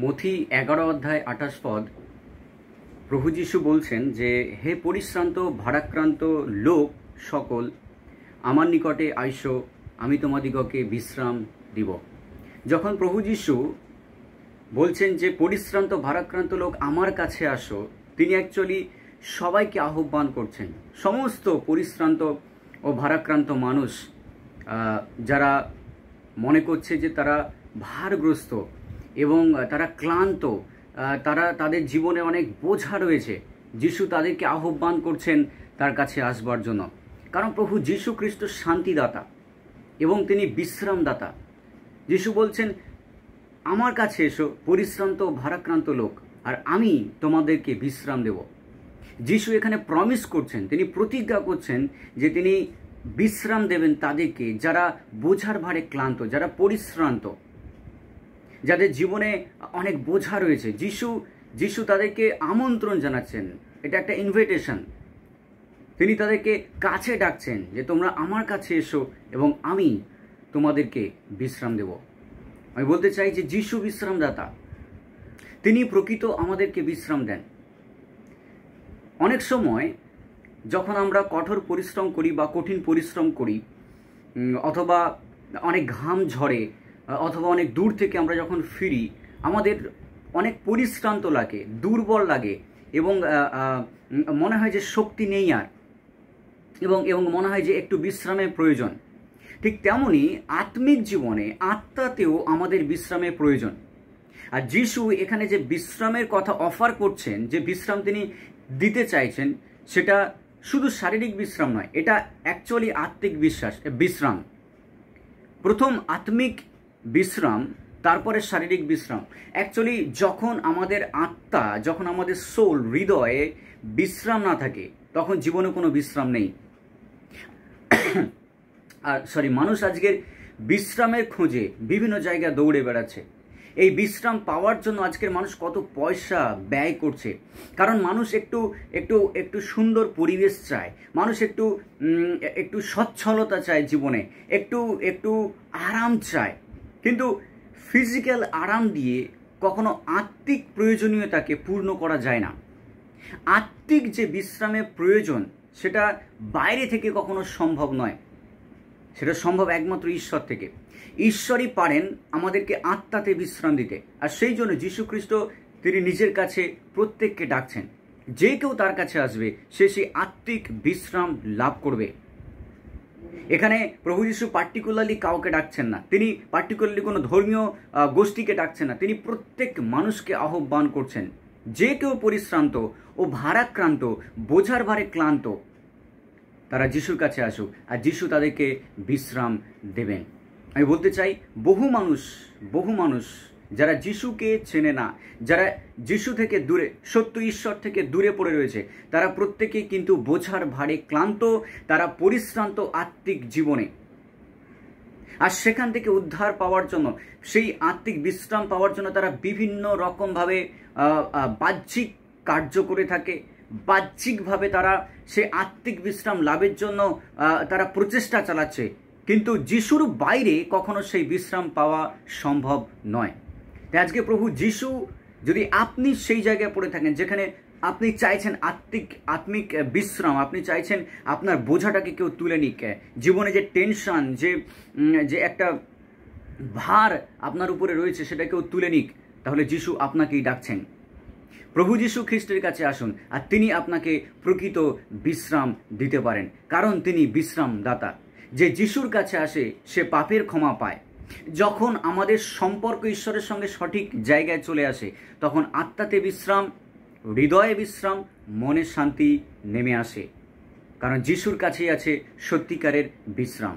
মথি 11 অধ্যায় 28 পদ প্রভু যীশু বলছেন যে, হে পরিশ্রান্ত ভারাক্রান্ত লোক সকল, আমার নিকটে আইসো, আমি তোমাদিগকে বিশ্রাম দিব। যখন প্রভু যীশু বলছেন যে পরিশ্রান্ত ভারাক্রান্ত লোক আমার কাছে আসো, তিনি অ্যাকচুয়ালি সবাইকে আহ্বান করছেন। সমস্ত পরিশ্রান্ত ও ভারাক্রান্ত মানুষ যারা মনে করছে যে তারা ভারগ্রস্ত এবং তারা ক্লান্ত, তাদের জীবনে অনেক বোঝা রয়েছে, যিশু তাদেরকে আহ্বান করছেন তার কাছে আসবার জন্য। কারণ প্রভু যীশু খ্রিস্ট শান্তিদাতা এবং তিনি বিশ্রামদাতা। যিশু বলছেন, আমার কাছে এসো পরিশ্রান্ত ভারাক্রান্ত লোক, আর আমি তোমাদেরকে বিশ্রাম দেব। যিশু এখানে প্রমিস করছেন, তিনি প্রতিজ্ঞা করছেন যে তিনি বিশ্রাম দেবেন তাদেরকে যারা বোঝার ভারে ক্লান্ত, যারা পরিশ্রান্ত, যাদের জীবনে অনেক বোঝা রয়েছে। যিশু তাদেরকে আমন্ত্রণ জানাচ্ছেন, এটা একটা ইনভিটেশন। তিনি তাদেরকে কাছে ডাকছেন যে তোমরা আমার কাছে এসো এবং আমি তোমাদেরকে বিশ্রাম দেব। আমি বলতে চাই যে যিশু বিশ্রামদাতা, তিনি প্রকৃত আমাদেরকে বিশ্রাম দেন। অনেক সময় যখন আমরা কঠোর পরিশ্রম করি বা কঠিন পরিশ্রম করি, অথবা অনেক ঘাম ঝরে, অথবা অনেক দূর থেকে আমরা যখন ফিরি, আমাদের অনেক পরিশ্রান্ত লাগে, দুর্বল লাগে এবং মনে হয় যে শক্তি নেই আর, এবং মনে হয় যে একটু বিশ্রামের প্রয়োজন। ঠিক তেমনই আত্মিক জীবনে, আত্মাতেও আমাদের বিশ্রামের প্রয়োজন। আর যিশু এখানে যে বিশ্রামের কথা অফার করছেন, যে বিশ্রাম তিনি দিতে চাইছেন, সেটা শুধু শারীরিক বিশ্রাম নয়, এটা অ্যাকচুয়ালি আত্মিক বিশ্রাম। প্রথম আত্মিক বিশ্রাম, তারপরে শারীরিক বিশ্রাম। অ্যাকচুয়ালি যখন আমাদের আত্মা, যখন আমাদের সোল, হৃদয়ে বিশ্রাম না থাকে, তখন জীবনে কোনো বিশ্রাম নেই। মানুষ আজকের বিশ্রামের খোঁজে বিভিন্ন জায়গায় দৌড়ে বেড়াচ্ছে। এই বিশ্রাম পাওয়ার জন্য আজকের মানুষ কত পয়সা ব্যয় করছে, কারণ মানুষ একটু সুন্দর পরিবেশ চায়, মানুষ একটু সচ্ছলতা চায় জীবনে, একটু আরাম চায়। কিন্তু ফিজিক্যাল আরাম দিয়ে কখনো আত্মিক প্রয়োজনীয়তাকে পূর্ণ করা যায় না। আত্মিক যে বিশ্রামের প্রয়োজন, সেটা বাইরে থেকে কখনো সম্ভব নয়, সেটা সম্ভব একমাত্র ঈশ্বর থেকে। ঈশ্বরই পারেন আমাদেরকে আত্মাতে বিশ্রাম দিতে। আর সেই জন্য যীশু খ্রিস্ট তিনি নিজের কাছে প্রত্যেককে ডাকছেন। যে কেউ তার কাছে আসবে, সে সেই আত্মিক বিশ্রাম লাভ করবে। এখানে প্রভু যীশু পার্টিকুলারলি কাউকে ডাকছেন না, তিনি পার্টিকুলারলি কোনো ধর্মীয় গোষ্ঠীকে ডাকছেন না, তিনি প্রত্যেক মানুষকে আহ্বান করছেন। যে কেউ পরিশ্রান্ত ও ভারাক্রান্ত, বোঝার ভারে ক্লান্ত, তারা যিশুর কাছে আসুক, আর যিশু তাদেরকে বিশ্রাম দেবেন। আমি বলতে চাই, বহু মানুষ যারা যিশুকে চেনে না, যারা যিশু থেকে দূরে, সত্য ঈশ্বর থেকে দূরে পড়ে রয়েছে, তারা প্রত্যেকেই কিন্তু বোঝার ভারে ক্লান্ত, তারা পরিশ্রান্ত আত্মিক জীবনে। আর সেখান থেকে উদ্ধার পাওয়ার জন্য, সেই আত্মিক বিশ্রাম পাওয়ার জন্য তারা বিভিন্ন রকমভাবে বাহ্যিক কার্য করে থাকে, বাহ্যিকভাবে তারা সেই আত্মিক বিশ্রাম লাভের জন্য তারা প্রচেষ্টা চালাচ্ছে। কিন্তু যিশুর বাইরে কখনো সেই বিশ্রাম পাওয়া সম্ভব নয়। তাই আজকে প্রভু যিশু, যদি আপনি সেই জায়গায় পড়ে থাকেন যেখানে আপনি চাইছেন আত্মিক বিশ্রাম, আপনি চাইছেন আপনার বোঝাটাকে কেউ তুলে নিক, জীবনে যে টেনশন, যে একটা ভার আপনার উপরে রয়েছে, সেটা কেউ তুলে নিক, তাহলে যিশু আপনাকেই ডাকছেন। প্রভু যীশু খ্রিস্টের কাছে আসুন, আর তিনি আপনাকে প্রকৃত বিশ্রাম দিতে পারেন, কারণ তিনি বিশ্রাম দাতা। যে যিশুর কাছে আসে, সে পাপের ক্ষমা পায়। যখন আমাদের সম্পর্ক ঈশ্বরের সঙ্গে সঠিক জায়গায় চলে আসে, তখন আত্মাতে বিশ্রাম, হৃদয়ে বিশ্রাম, মনে শান্তি নেমে আসে, কারণ যিশুর কাছেই আছে সত্যিকারের বিশ্রাম।